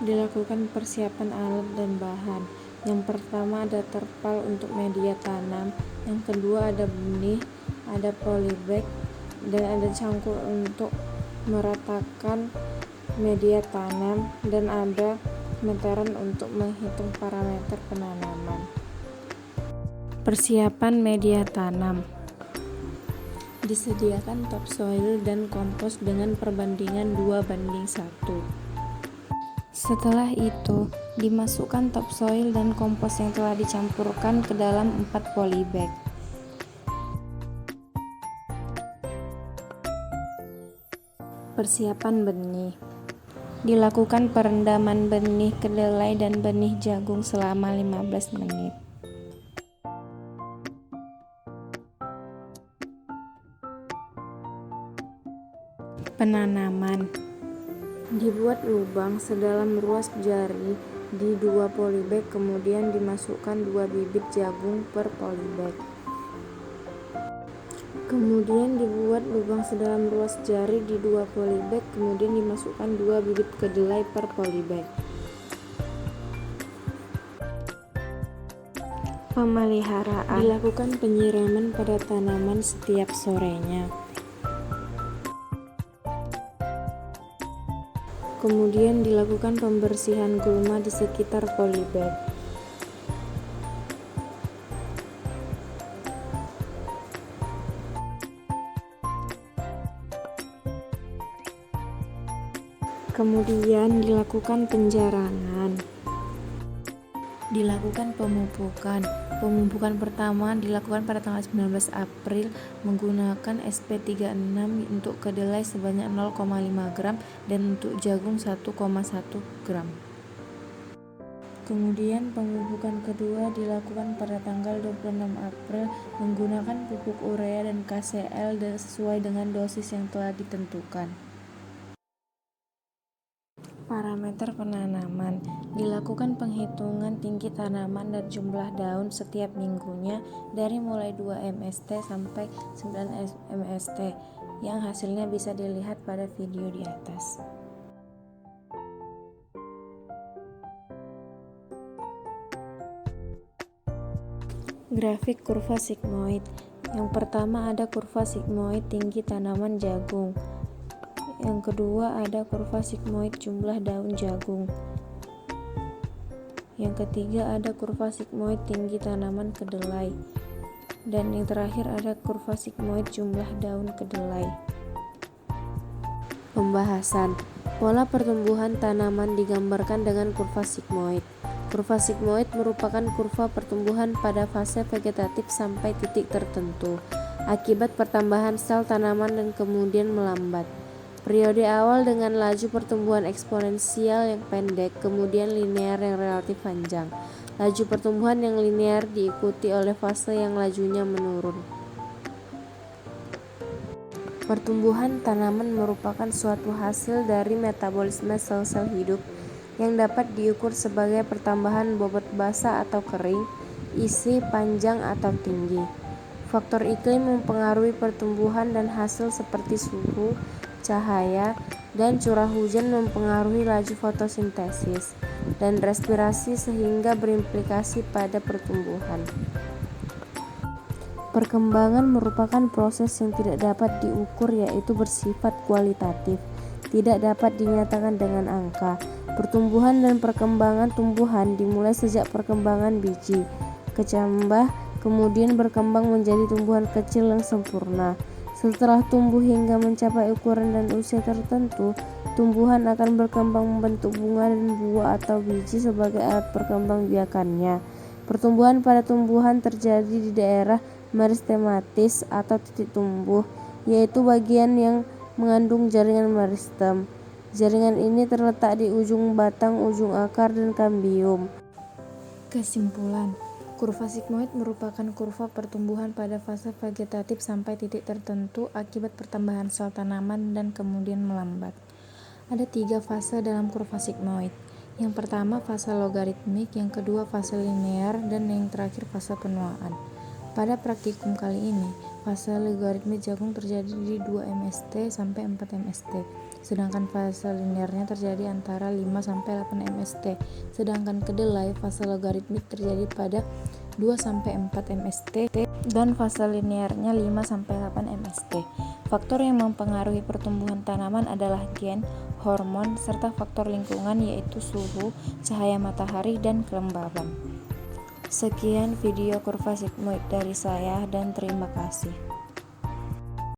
Dilakukan persiapan alat dan bahan. Yang pertama ada terpal untuk media tanam, yang kedua ada benih, ada polybag, dan ada cangkul untuk meratakan media tanam, dan ada meteran untuk menghitung parameter penanaman. Persiapan media tanam. Disediakan topsoil dan kompos dengan perbandingan 2:1. Setelah itu, dimasukkan topsoil dan kompos yang telah dicampurkan ke dalam 4 polybag. Persiapan benih. Dilakukan perendaman benih kedelai dan benih jagung selama 15 menit. Penanaman. Dibuat lubang sedalam ruas jari di 2 polybag, kemudian dimasukkan 2 bibit jagung per polybag. Kemudian dibuat lubang sedalam ruas jari di 2 polybag, kemudian dimasukkan 2 bibit kedelai per polybag. Pemeliharaan. Dilakukan penyiraman pada tanaman setiap sorenya. Kemudian dilakukan pembersihan gulma di sekitar polybag. Kemudian dilakukan penjarangan. Dilakukan pemupukan. Pemupukan pertama dilakukan pada tanggal 19 April menggunakan SP36 untuk kedelai sebanyak 0,5 gram dan untuk jagung 1,1 gram. Kemudian pemupukan kedua dilakukan pada tanggal 26 April menggunakan pupuk urea dan KCl sesuai dengan dosis yang telah ditentukan. Parameter penanaman. Dilakukan penghitungan tinggi tanaman dan jumlah daun setiap minggunya dari mulai 2 mst sampai 9 mst, yang hasilnya bisa dilihat pada video di atas. Grafik kurva sigmoid. Yang pertama ada kurva sigmoid tinggi tanaman jagung. Yang kedua ada kurva sigmoid jumlah daun jagung. Yang ketiga ada kurva sigmoid tinggi tanaman kedelai. Dan yang terakhir ada kurva sigmoid jumlah daun kedelai. Pembahasan. Pola pertumbuhan tanaman digambarkan dengan kurva sigmoid. Kurva sigmoid merupakan kurva pertumbuhan pada fase vegetatif sampai titik tertentu akibat pertambahan sel tanaman dan kemudian melambat. Periode awal dengan laju pertumbuhan eksponensial yang pendek, kemudian linear yang relatif panjang. Laju pertumbuhan yang linear diikuti oleh fase yang lajunya menurun. Pertumbuhan tanaman merupakan suatu hasil dari metabolisme sel-sel hidup yang dapat diukur sebagai pertambahan bobot basah atau kering, isi, panjang atau tinggi. Faktor iklim mempengaruhi pertumbuhan dan hasil seperti suhu, cahaya, dan curah hujan mempengaruhi laju fotosintesis dan respirasi sehingga berimplikasi pada pertumbuhan. Perkembangan merupakan proses yang tidak dapat diukur, yaitu bersifat kualitatif, tidak dapat dinyatakan dengan angka. Pertumbuhan dan perkembangan tumbuhan dimulai sejak perkembangan biji, kecambah, kemudian berkembang menjadi tumbuhan kecil yang sempurna. Setelah tumbuh hingga mencapai ukuran dan usia tertentu, tumbuhan akan berkembang membentuk bunga dan buah atau biji sebagai alat perkembangbiakannya. Pertumbuhan pada tumbuhan terjadi di daerah meristematis atau titik tumbuh, yaitu bagian yang mengandung jaringan meristem. Jaringan ini terletak di ujung batang, ujung akar, dan kambium. Kesimpulan. Kurva sigmoid merupakan kurva pertumbuhan pada fase vegetatif sampai titik tertentu akibat pertambahan sel tanaman dan kemudian melambat. Ada 3 fase dalam kurva sigmoid. Yang pertama fase logaritmik, yang kedua fase linear, dan yang terakhir fase penuaan. Pada praktikum kali ini, Fase logaritmik jagung terjadi di 2 mst sampai 4 mst, sedangkan fase linearnya terjadi antara 5 sampai 8 mst. Sedangkan kedelai fase logaritmik terjadi pada 2 sampai 4 mst dan fase linearnya 5 sampai 8 mst. Faktor yang mempengaruhi pertumbuhan tanaman adalah gen, hormon, serta faktor lingkungan yaitu suhu, cahaya matahari, dan kelembaban. Sekian video kurva sigmoid dari saya dan terima kasih.